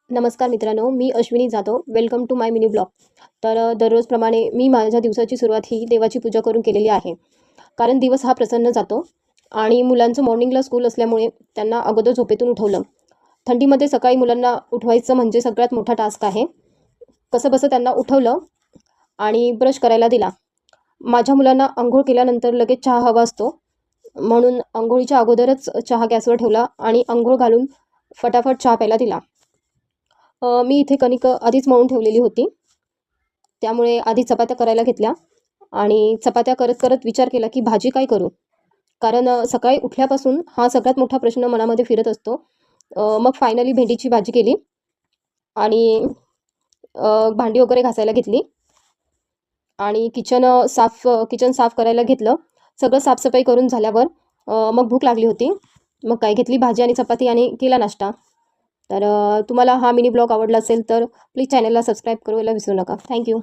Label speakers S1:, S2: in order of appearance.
S1: नमस्कार मित्रांनो, मी Ashwini Jadhav. Welcome to my mini blog. दररोजप्रमाणे मी माझ्या दिवसाची सुरुवात ही देवाची पूजा करून केलेली आहे. कारण दिवस हा प्रसन्न जातो आणि मुलांचं मॉर्निंगला स्कूल असल्यामुळे त्यांना अगोदर झोपेतून उठवलं. थंडीमध्ये सकाळी मुलांना उठवायचं म्हणजे सगळ्यात मोठा टास्क आहे. कसंबसं त्यांना उठवलं आणि ब्रश करायला दिला. माझ्या मुलांना अंघोळ केल्यानंतर लगेच चहा हवा असतो. म्हणून अंघोळीच्या अगोदरच चहा गॅसवर ठेवला आणि अंघोळ घालून फटाफट चहा प्यायला दिला. मी इथे कणिक आधीच मळून ठेवलेली होती. त्यामुळे आधी चपात्या करायला घेतल्या आणि चपात्या करत करत विचार केला की भाजी काय करू? कारण सकाळी उठल्यापासून हा सगळ्यात मोठा प्रश्न मनामध्ये फिरत असतो. मग फायनली भेंडीची भाजी केली आणि भांडी वगैरे घासायला घेतली आणि किचन साफ करायला घेतलं. सगळं साफसफाई करून झाल्यावर मग भूक लागली होती. मग काय घेतली भाजी आणि चपाती आणि केला नाश्ता. तुम्हाला हा मिनी ब्लॉग आवडला असेल तर प्लीज चॅनलला सबस्क्राईब करायला विसरू नका. थँक्यू.